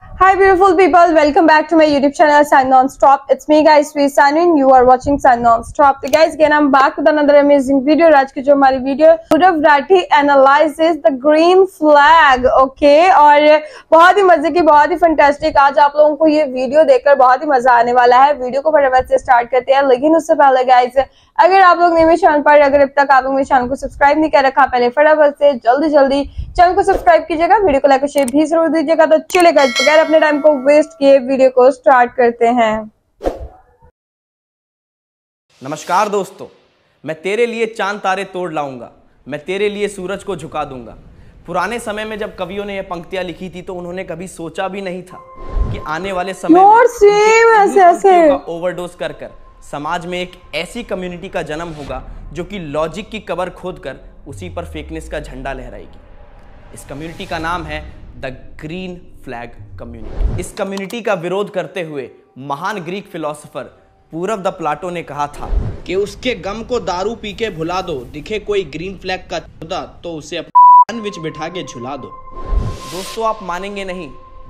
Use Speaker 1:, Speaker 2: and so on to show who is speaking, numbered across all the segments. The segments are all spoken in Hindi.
Speaker 1: Hi beautiful people, welcome back to my YouTube channel Sun Non-Stop. It's me guys, Sweet Sunny and you are watching Sun Non-Stop. So guys, again I'm back with another amazing video. आज की जो हमारी video Purav Rathi analyzes the green flag, okay? और बहुत ही मजे की, बहुत ही फैंटास्टिक आज आप लोगों को ये वीडियो देखकर बहुत ही मजा आने वाला है। वीडियो को फटाफट से स्टार्ट करते हैं, लेकिन उससे पहले गाइस अगर आप लोग मेरे चैनल पर अगर अब तक आप लोग मेरे चैनल को सब्सक्राइब नहीं कर रखा, पहले फटाफट से जल्दी चैनल को सब्सक्राइब कीजिएगा, वीडियो को लाइक और शेयर भी जरूर दीजिएगा। तो चलिए गाइस बगैर अपने टाइम को वेस्ट किए वीडियो को स्टार्ट करते हैं।
Speaker 2: नमस्कार दोस्तों, मैं तेरे लिए चांद तारे तोड़ लाऊंगा, मैं तेरे लिए सूरज को झुका दूंगा। पुराने समय में जब कवियों ने यह पंक्तियां लिखी थी तो उन्होंने कभी सोचा भी नहीं था कि आने वाले समय में ओवरडोज कर समाज में एक ऐसी कम्युनिटी का जन्म होगा जो कि लॉजिक की कबर खोदकर उसी पर फेकनेस का झंडा लहराएगी। इस कम्युनिटी का नाम है द ग्रीन फ्लैग कम्युनिटी। इस कम्युनिटी का विरोध करते हुए महान Greek philosopher Purav the Plato ने कहा था कि उसके गम को दारू पी के भुला दो, दिखे कोई ग्रीन फ्लैग का चौदा तो उसे अपने विच बिठा के झुला दो। दोस्तों आप मानेंगे नहीं,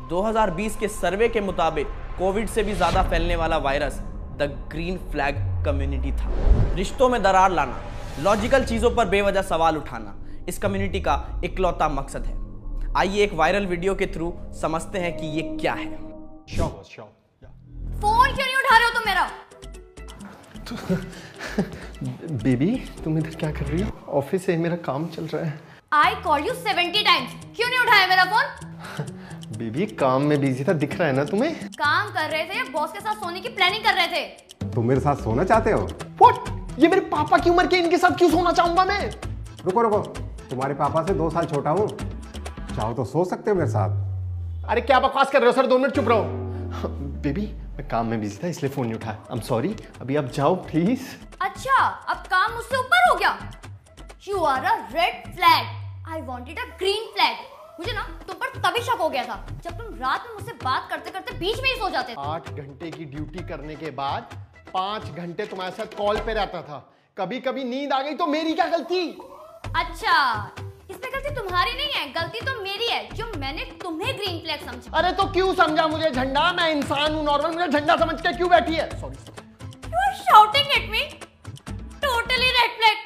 Speaker 2: 2020 के सर्वे के मुताबिक कोविड से भी ज्यादा फैलने वाला virus the green flag community था। रिश्तों में दरार लाना, लॉजिकल चीजों पर बेवजह सवाल उठाना इस कम्युनिटी का इकलौता मकसद है। आइए एक वायरल वीडियो के थ्रू समझते हैं कि ये क्या है।
Speaker 3: फोन क्यों नहीं उठा रहे हो तुम मेरा?
Speaker 4: बेबी तुम इधर क्या कर रही हो? ऑफिस से मेरा काम चल रहा है।
Speaker 3: I call you 70 times, क्यों नहीं उठाया मेरा फोन?
Speaker 4: बेबी काम में बिजी था, दिख रहा है ना तुम्हें?
Speaker 3: काम कर रहे थे या बॉस के साथ सोने की प्लानिंग कर रहे थे?
Speaker 5: तुम मेरे साथ सोना चाहते हो?
Speaker 4: What? ये मेरे पापा की उम्र के, इनके साथ क्यों सोना चाहूंगा मैं?
Speaker 5: रुको, तुम्हारे पापा से 2 साल छोटा हूँ, चाहो तो सो सकते हो मेरे साथ।
Speaker 4: अरे क्या बकवास कर रहे हो सर, 2 मिनट चुप रहो। बेबी मैं काम में बिजी था इसलिए फोन नहीं उठाया। आई एम सॉरी, अभी आप जाओ प्लीज।
Speaker 3: अच्छा अब काम मुझसे ऊपर हो गया। You are a red flag. I wanted a green flag. मुझे ना तुम पर तभी शक हो गया था जब तुम रात में मुझसे बात करते करते बीच में ही सो जाते थे।
Speaker 4: 8 घंटे की ड्यूटी करने के बाद 5 घंटे तुम्हारे साथ कॉल पे रहता था। कभी कभी नींद आ गई तो मेरी क्या गलती?
Speaker 3: अच्छा इसमें गलती तुम्हारी नहीं है, गलती तो मेरी है जो मैंने तुम्हें ग्रीन फ्लैग समझा।
Speaker 4: अरे तो क्यों समझा मुझे झंडा? मैं इंसान हूँ नॉर्मल, मुझे झंडा समझ के क्यों बैठी है? Sorry.
Speaker 3: You are shouting at me. Totally red flag.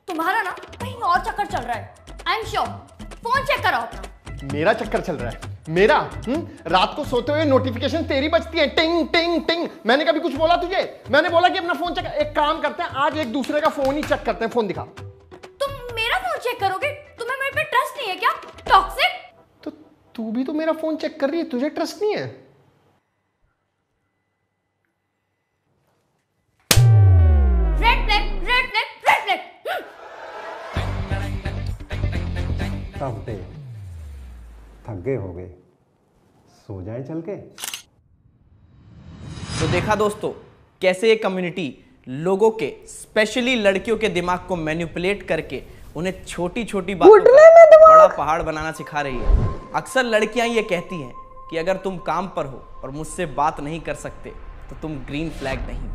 Speaker 3: तुम्हारा ना कहीं और चक्कर चल रहा है। I am sure. Phone check करो अपना।
Speaker 4: मेरा चक्कर चल रहा है? मेरा? रात को सोते हुए नोटिफिकेशन तेरी बजती है, टिंग टिंग टिंग। मैंने कभी कुछ बोला तुझे? मैंने बोला कि अपना फोन चेक। एक काम करते हैं, आज एक दूसरे का फोन ही चेक करते हैं। फोन दिखा।
Speaker 3: तुम मेरा फोन चेक करोगे? तुम्हें मेरे पे ट्रस्ट नहीं है क्या? टॉक्सिक।
Speaker 4: तो तू भी तो मेरा फोन चेक कर रही है, तुझे ट्रस्ट नहीं है?
Speaker 3: Red flag, red flag, red flag.
Speaker 5: थक गए हो गए, सो जाए चल के।
Speaker 2: तो देखा दोस्तों कैसे ये कम्युनिटी लोगों के स्पेशली लड़कियों के दिमाग को मैनिपुलेट करके उन्हें छोटी छोटी बातों पर बड़ा पहाड़ बनाना सिखा रही है। अक्सर लड़कियां ये कहती हैं कि अगर तुम काम पर हो और मुझसे बात नहीं कर सकते तो तुम ग्रीन फ्लैग नहीं।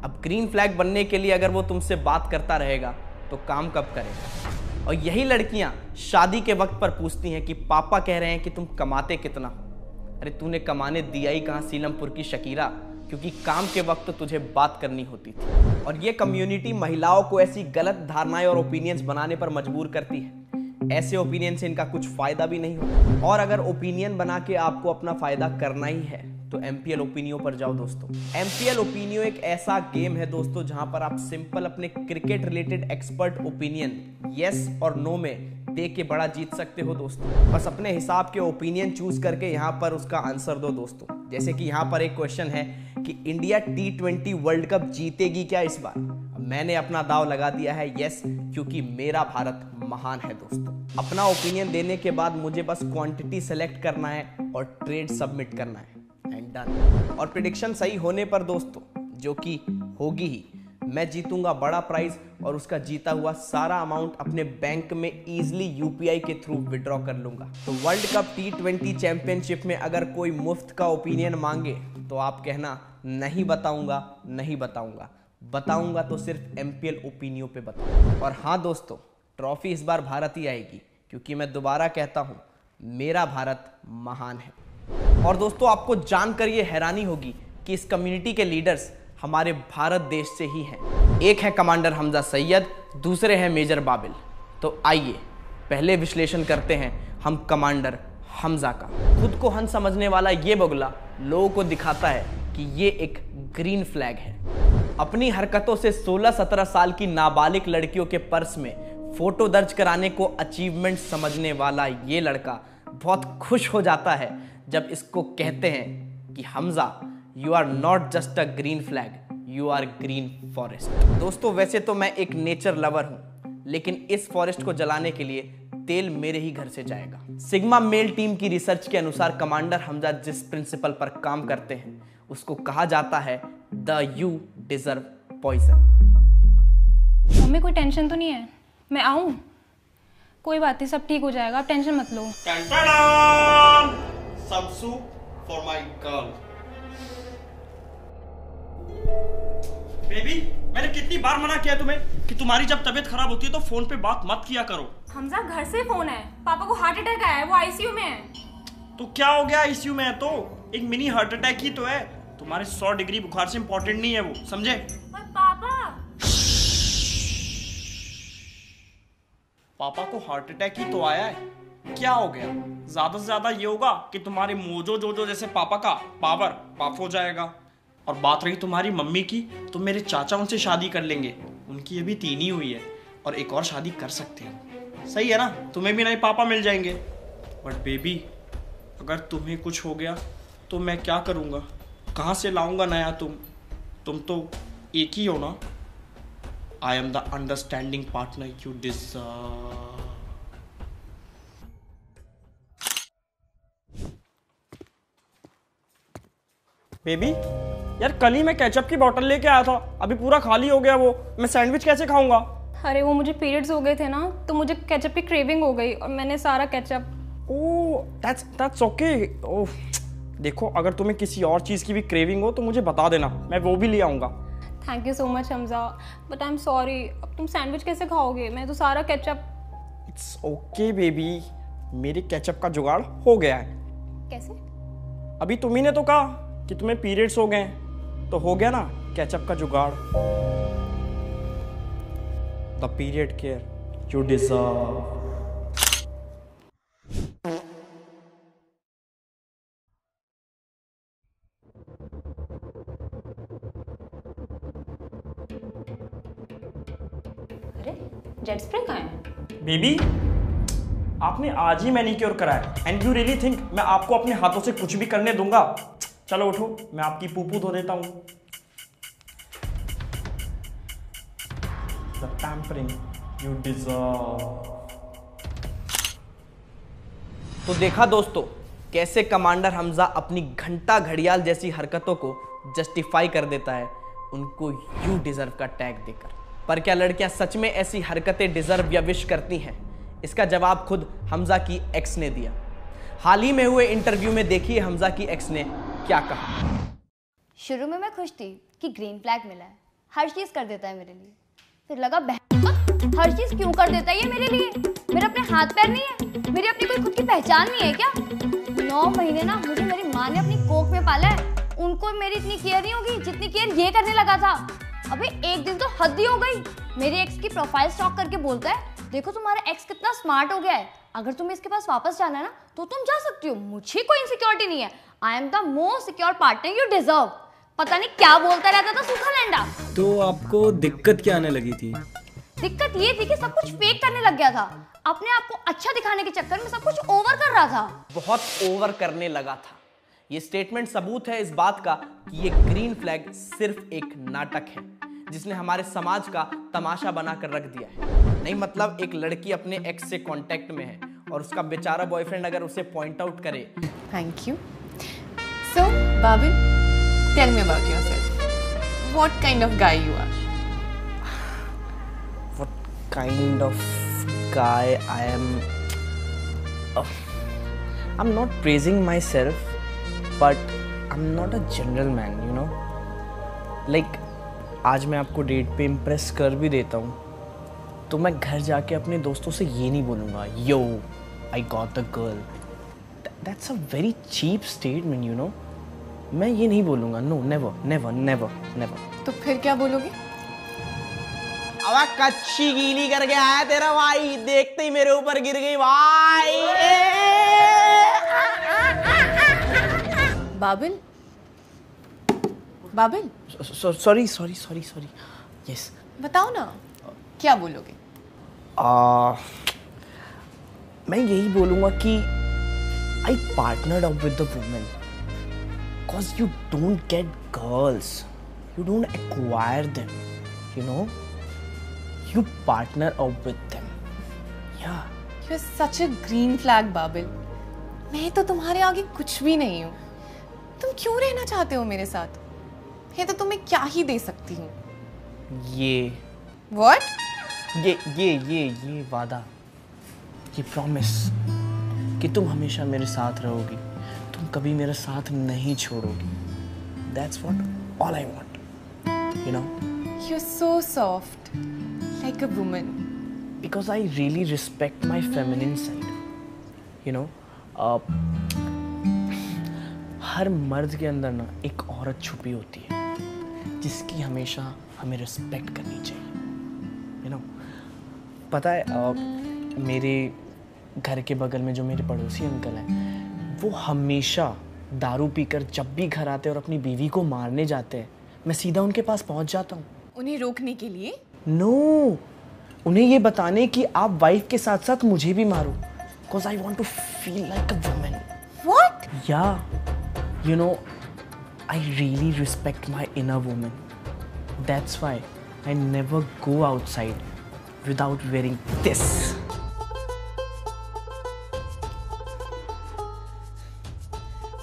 Speaker 2: अब ग्रीन फ्लैग बनने के लिए अगर वो तुमसे बात करता रहेगा तो काम कब करेगा? और यही लड़कियां शादी के वक्त पर पूछती हैं कि पापा कह रहे हैं कि तुम कमाते कितना हो। अरे तूने कमाने दिया ही कहां सीलमपुर की शकीरा, क्योंकि काम के वक्त तो तुझे बात करनी होती थी। और ये कम्युनिटी महिलाओं को ऐसी गलत धारणाएं और ओपिनियंस बनाने पर मजबूर करती है। ऐसे ओपिनियन से इनका कुछ फायदा भी नहीं होता। और अगर ओपिनियन बना के आपको अपना फायदा करना ही है तो एमपीएल ओपिनियो पर जाओ दोस्तों। एमपीएल ओपिनियो एक ऐसा गेम है दोस्तों जहां पर आप सिंपल अपने cricket related expert opinion yes और नो में दे के बड़ा जीत सकते हो दोस्तों। बस अपने हिसाब के ओपिनियन चूज करके यहाँ पर उसका आंसर दो दोस्तों। जैसे कि यहाँ पर एक क्वेश्चन है कि इंडिया T20 वर्ल्ड कप जीतेगी क्या इस बार? मैंने अपना दाव लगा दिया है यस, क्योंकि मेरा भारत महान है दोस्तों। अपना ओपिनियन देने के बाद मुझे बस क्वांटिटी सेलेक्ट करना है और ट्रेड सबमिट करना है एंड डन। और प्रेडिक्शन सही होने पर दोस्तों, जो कि होगी ही, मैं जीतूंगा बड़ा प्राइज और उसका जीता हुआ सारा अमाउंट अपने बैंक में इजीली यूपीआई के थ्रू विड्रॉ कर लूंगा। तो वर्ल्ड कप T20 चैंपियनशिप में अगर कोई मुफ्त का ओपिनियन मांगे तो आप कहना नहीं बताऊंगा, नहीं बताऊंगा, बताऊंगा तो सिर्फ एमपीएल ओपिनियो पे बताऊंगा। और हाँ दोस्तों, ट्रॉफी इस बार भारत ही आएगी, क्योंकि मैं दोबारा कहता हूं मेरा भारत महान है। और दोस्तों, आपको जानकर ये हैरानी होगी कि इस कम्युनिटी के लीडर्स हमारे भारत देश से ही हैं। एक है कमांडर हमजा सैयद, दूसरे हैं मेजर बाबिल। तो आइए पहले विश्लेषण करते हैं हम कमांडर हमजा का। खुद को हन समझने वाला ये बगुला लोगों को दिखाता है कि ये एक ग्रीन फ्लैग है। अपनी हरकतों से 16-17 साल की नाबालिग लड़कियों के पर्स में फोटो दर्ज कराने को अचीवमेंट समझने वाला ये लड़का बहुत खुश हो जाता है जब इसको कहते हैं कि Hamza, you are not just a green flag, you are green forest. दोस्तों, वैसे तो मैं एक नेचर लवर हूं, लेकिन इस फॉरेस्ट को जलाने के लिए तेल मेरे ही घर से जाएगा। सिग्मा मेल टीम की रिसर्च के अनुसार कमांडर हमजा जिस प्रिंसिपल पर काम करते हैं उसको कहा जाता है the you deserve poison.
Speaker 6: Mummy, कोई टेंशन तो नहीं है? मैं आऊं? कोई बात नहीं, सब ठीक हो जाएगा, आप टेंशन मत लो।
Speaker 2: Some soup for my girl.
Speaker 7: Baby, मैंने कितनी बार मना किया तुम्हें कि तुम्हारी जब तबीयत खराब होती है तो फोन पे बात मत किया करो।
Speaker 6: हमजा, घर से फोन है, पापा को हार्ट अटैक आया है, वो आईसीयू में है।
Speaker 7: तो क्या हो गया? आईसीयू में है तो एक मिनी हार्ट अटैक ही तो है। तुम्हारे 100 डिग्री बुखार से इंपॉर्टेंट नहीं है वो, समझे?
Speaker 6: पर पापा
Speaker 7: पापा को हार्ट अटैक ही तो आया है, क्या हो गया? ज्यादा से ज्यादा ये होगा कि तुम्हारे मोजो जोजो जैसे पापा का पावर पाफ हो जाएगा। और बात रही तुम्हारी मम्मी की, तो मेरे चाचा उनसे शादी कर लेंगे। उनकी अभी 3 ही हुई है और एक और शादी कर सकते हैं। सही है ना? तुम्हें भी नए पापा मिल जाएंगे। बट बेबी, अगर तुम्हें कुछ हो गया तो मैं क्या करूँगा? कहाँ से लाऊंगा नया? तुम तो एक ही हो ना। I am the understanding partner you deserve. Baby यार, कल ही मैं केचप की बोतल लेके आया था, अभी पूरा खाली हो गया वो। मैं सैंडविच कैसे खाऊंगा?
Speaker 6: अरे वो मुझे पीरियड्स हो गए थे ना, तो मुझे केचप की क्रेविंग हो गई और मैंने सारा ketchup.
Speaker 7: Oh that's okay. Oh देखो, अगर तुम्हें किसी और चीज़ की भी क्रेविंग हो तो मुझे बता देना, मैं वो भी ले आऊँगा।
Speaker 6: Thank you so much Hamza, but I am sorry, अब तुम सैंडविच कैसे खाओगे? मैं तो सारा केचप।
Speaker 7: इट्स ओके बेबी, मेरे केचप का जुगाड़ हो गया है।
Speaker 6: कैसे?
Speaker 7: अभी तुम्ही ने तो कहा कि तुम्हें पीरियड्स हो गए, तो हो गया ना केचप का जुगाड़। The period care you deserve.
Speaker 6: अरे जेट स्प्रे कहाँ है?
Speaker 7: बेबी, आपने आज ही मैनिक्योर कराया एंड यू रियली थिंक मैं आपको अपने हाथों से कुछ भी करने दूंगा? चलो उठो, मैं आपकी पूपू धो देता हूं। The pampering you deserve.
Speaker 2: तो देखा दोस्तों, कैसे कमांडर हमजा अपनी घंटा घड़ियाल जैसी हरकतों को जस्टिफाई कर देता है उनको यू डिजर्व का टैग देकर। पर क्या लड़कियां सच में ऐसी हरकतें डिजर्व या विश करती हैं? इसका जवाब खुद हमजा की एक्स ने दिया। हाल ही में हुए इंटरव्यू में देखिए हमजा की एक्स ने क्या कहा।
Speaker 3: शुरू में मैं खुश थी कि ग्रीन फ्लैग मिला है, हर चीज कर देता है मेरे लिए। फिर लगा हर चीज क्यों कर देता है ये मेरे लिए? मेरे अपने हाथ पैर नहीं है? मेरी अपनी कोई खुद की पहचान नहीं है क्या? 9 महीने ना मुझे मेरी माँ ने अपनी कोख में पाला है, उनको मेरी इतनी केयर नहीं होगी जितनी केयर ये करने लगा था। अबे एक दिन तो हद ही हो गई। मेरे एक्स की प्रोफाइल स्टॉक करके बोलता है, देखो तुम्हारा एक्स कितना स्मार्ट हो गया है, अगर तुम्हें इसके पास वापस जाना है ना तो तुम जा सकती हो, मुझे कोई इनसिक्योरिटी नहीं है। I am the most secure partner you deserve. पता नहीं क्या बोलता रहता था सूखा लैंडा।
Speaker 8: तो आपको दिक्कत क्या आने लगी थी?
Speaker 3: दिक्कत ये थी कि सब कुछ फेक करने लग गया था। अपने आप को अच्छा दिखाने के चक्कर में सब कुछ ओवर कर रहा था।
Speaker 2: बहुत ओवर करने लगा था। ये स्टेटमेंट सबूत है इस बात का कि ये ग्रीन फ्लैग सिर्फ एक नाटक है जिसने हमारे समाज का तमाशा बनाकर रख दिया है। नहीं मतलब एक लड़की अपने एक्स से कांटेक्ट में है और उसका बेचारा बॉयफ्रेंड अगर उसे पॉइंट आउट करे।
Speaker 9: Thank you. So, Babil, tell me about yourself. What kind of guy you are?
Speaker 2: What kind of guy I am? I'm not praising myself, but I'm not a general man, you know. Like, आज मैं आपको डेट पे इम्प्रेस कर भी देता हूँ तो मैं घर जाके अपने दोस्तों से ये नहीं बोलूँगा, yo I got the girl, that's a very cheap statement, you know. मैं ये नहीं बोलूंगा, no, never never never never.
Speaker 9: तो फिर क्या बोलोगे?
Speaker 2: अब कच्ची गीली करके आया तेरा भाई, देखते ही मेरे ऊपर गिर गई भाई।
Speaker 9: Babil, Babil,
Speaker 2: sorry sorry sorry sorry. Yes,
Speaker 9: बताओ ना क्या बोलोगे?
Speaker 2: मैं यही बोलूंगा कि I partnered up with the women because you don't get girls, you don't acquire them, you know, you partner up with them. Yeah.
Speaker 9: You're such a green flag, Babil. मैं तो तुम्हारे आगे कुछ भी नहीं हूँ। तुम क्यों रहना चाहते हो मेरे साथ? मैं तो तुम्हें क्या ही दे सकती हूँ।
Speaker 2: ये
Speaker 9: What?
Speaker 2: ये वादा, ये प्रॉमिस कि तुम हमेशा मेरे साथ रहोगी, तुम कभी मेरा साथ नहीं छोड़ोगी। That's what all I want. You know?
Speaker 9: You're so soft. Like a woman.
Speaker 2: Because I really respect my feminine side. You know, हर मर्द के अंदर ना एक औरत छुपी होती है जिसकी हमेशा हमें रिस्पेक्ट करनी चाहिए। You know, पता है मेरे घर के बगल में जो मेरे पड़ोसी अंकल हैं, वो हमेशा दारू पीकर जब भी घर आते हैं और अपनी बीवी को मारने जाते हैं, मैं सीधा उनके पास पहुंच जाता हूँ।
Speaker 9: उन्हें रोकने के लिए?
Speaker 2: नो, उन्हें ये बताने कि आप वाइफ के साथ साथ मुझे भी मारो, because I want to feel like a woman.
Speaker 9: What?
Speaker 2: Yeah, you know, I really respect my inner woman. That's why I never go outside without wearing this.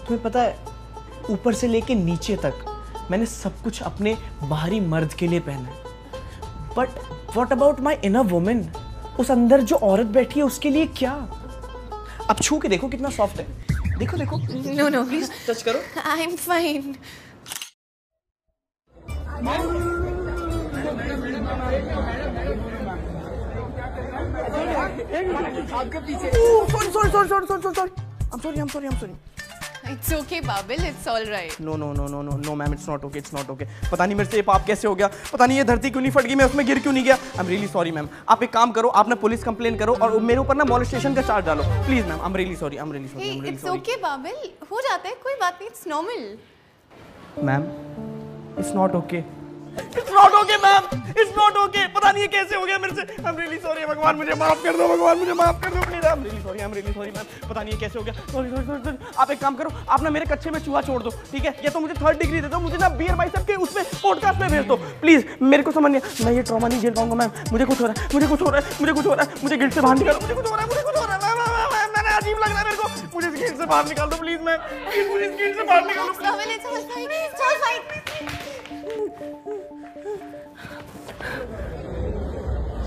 Speaker 2: तुम्हें पता है, ऊपर से लेके नीचे तक मैंने सब कुछ अपने बाहरी मर्द के लिए पहना है। But what about my inner women? उस अंदर जो औरत बैठी है उसके लिए क्या? अब छू के देखो कितना सॉफ्ट है। देखो देखो।
Speaker 9: No, no.
Speaker 2: प्लीज टच करो।
Speaker 9: I'm fine.
Speaker 2: आपके पीछे। sorry. I'm sorry.
Speaker 9: It's okay, Babil. It's all right.
Speaker 2: No, ma'am, it's not okay. पता नहीं मेरे से ये पाप कैसे हो गया, पता नहीं ये धरती क्यों नहीं फट गई, मैं उसमें गिर क्यों नहीं गया। I'm really sorry, ma'am. आप एक काम करो, आप ना पुलिस कंप्लेन करो और मेरे ऊपर ना मॉलेस्टेशन का चार्ज डालो, please ma'am. I'm really sorry.
Speaker 9: Hey, it's okay, Babil. हो जाता है, कोई बात नहीं। It's normal.
Speaker 2: Ma'am, it's not okay. It's not okay, ma'am. It's not okay. पता नहीं ये कैसे हो गया मेरे से। I'm really sorry, भगवान मुझे माफ कर दो, please. I'm really sorry, ma'am. पता नहीं ये कैसे हो गया। Sorry. आप एक काम करो, आप ना मेरे कच्चे में चूहा छोड़ दो, ठीक है? या तो मुझे 3rd डिग्री दे दो, मुझे ना बीयर बाइसेप के उसमें पॉडकास्ट में भेज दो, प्लीज। मेरे को समझ नहीं, मैं ये ट्रॉमा नहीं झेल पाऊंगा, मैम। मुझे कुछ हो रहा है, मुझे गिल्ट से बाहर निकालो, मुझे कुछ हो रहा है, मैंने अजीब लग रहा है मेरे को, मुझे इस गिल्ट से बाहर निकाल दो, प्लीज मैम। मुझे इस गिल्ट से बाहर निकालो,
Speaker 9: Babil, it's all fine. It's all fine.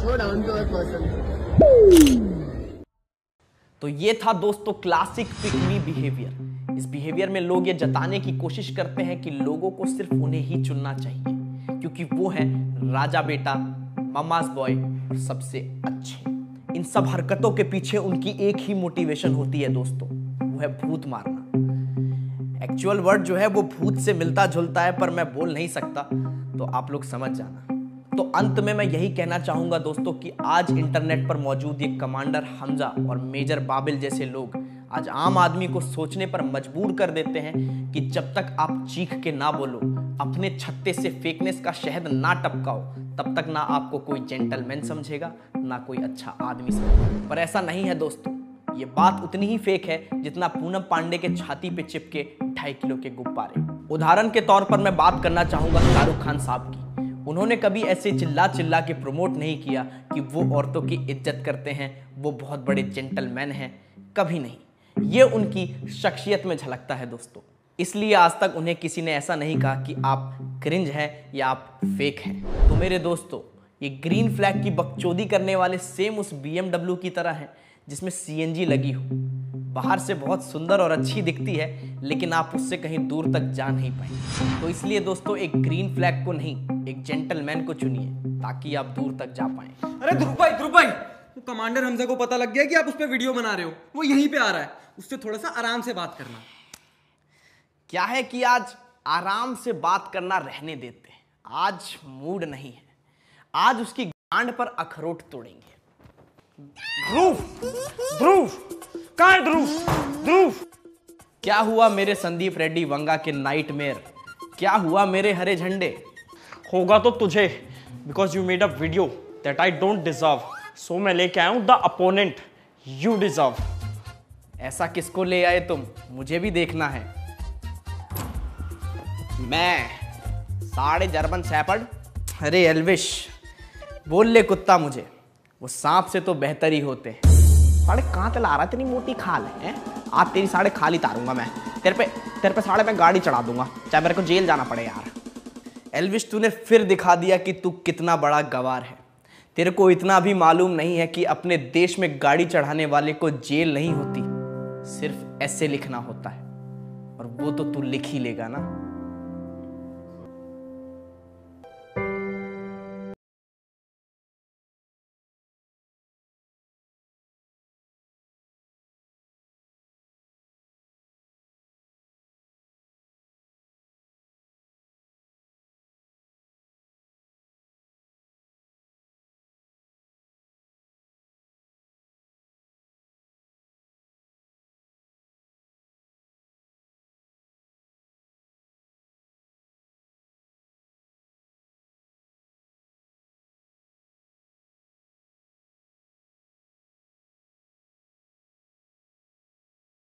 Speaker 10: So down to earth person.
Speaker 2: तो ये था दोस्तों क्लासिक पिक मी बिहेवियर। इस बिहेवियर में लोग ये जताने की कोशिश करते हैं कि लोगों को सिर्फ उन्हें ही चुनना चाहिए क्योंकि वो है राजा बेटा, ममास बॉय और सबसे अच्छे। इन सब हरकतों के पीछे उनकी एक ही मोटिवेशन होती है दोस्तों, वो है भूत मारना। एक्चुअल वर्ड जो है वो भूत से मिलता जुलता है पर मैं बोल नहीं सकता, तो आप लोग समझ जाना। तो अंत में मैं यही कहना चाहूंगा दोस्तों कि आज इंटरनेट पर मौजूद ये कमांडर हमजा और मेजर बाबिल जैसे लोग आज आम आदमी को सोचने पर मजबूर कर देते हैं कि जब तक आप चीख के ना बोलो, अपने छत्ते से फेकनेस का शहद ना टपकाओ, तब तक ना आपको कोई जेंटलमैन समझेगा, ना कोई अच्छा आदमी समझेगा। पर ऐसा नहीं है दोस्तों, ये बात उतनी ही फेक है जितना पूनम पांडे के छाती पे चिपके 2.5 किलो के गुब्बारे। उदाहरण के तौर पर मैं बात करना चाहूंगा शाहरुख खान साहब की। उन्होंने कभी ऐसे चिल्ला चिल्ला के प्रमोट नहीं किया कि वो औरतों की इज्जत करते हैं, वो बहुत बड़े जेंटलमैन हैं, कभी नहीं। ये उनकी शख्सियत में झलकता है दोस्तों। इसलिए आज तक उन्हें किसी ने ऐसा नहीं कहा कि आप क्रिंज हैं या आप फेक हैं। तो मेरे दोस्तों, ये ग्रीन फ्लैग की बकचोदी करने वाले सेम उस BMW की तरह हैं जिसमें CNG लगी हो। बाहर से बहुत सुंदर और अच्छी दिखती है, लेकिन आप उससे कहीं दूर तक जा नहीं पाएंगे। तो इसलिए दोस्तों, एक ग्रीन फ्लैग को नहीं, एक जेंटलमैन को चुनिए ताकि आप दूर तक जा पाएं।
Speaker 8: अरे ध्रुव भाई वो कमांडर हमजा को पता लग गया कि आप उस पर वीडियो बना रहे हो, वो यहीं पे आ रहा है, उससे थोड़ा सा आराम से बात करना।
Speaker 2: क्या है कि आज आराम से बात करना रहने देते हैं, आज मूड नहीं है, आज उसकी गांड पर अखरोट तोड़ेंगे।
Speaker 7: ध्रुव, ध्रुव, कहाँ है ध्रुव? ध्रुव,
Speaker 2: क्या हुआ मेरे संदीप रेड्डी वंगा के नाइटमेयर? क्या हुआ मेरे हरे झंडे?
Speaker 7: होगा तो तुझे, because you made a video that I don't deserve, so मैं लेके आया हूं द अपोनेंट यू डिजर्व।
Speaker 2: ऐसा किसको ले आए तुम? मुझे भी देखना है। मैं साढ़े जर्मन शैपर्ड। अरे एल्विश, बोल ले कुत्ता मुझे, वो सांप से तो बेहतर ही होते हैं। साढ़े कहाँ चला रहा है? इतनी मोटी खाल है? आज तेरी साढ़े खाल ही तारूंगा मैं, तेरे पे साढ़े मैं गाड़ी चढ़ा दूंगा, चाहे मेरे को जेल जाना पड़े यार। एल्विश, तूने फिर दिखा दिया कि तू कितना बड़ा गवार है। तेरे को इतना भी मालूम नहीं है कि अपने देश में गाड़ी चढ़ाने वाले को जेल नहीं होती, सिर्फ ऐसे लिखना होता है, और वो तो तू लिख ही लेगा ना।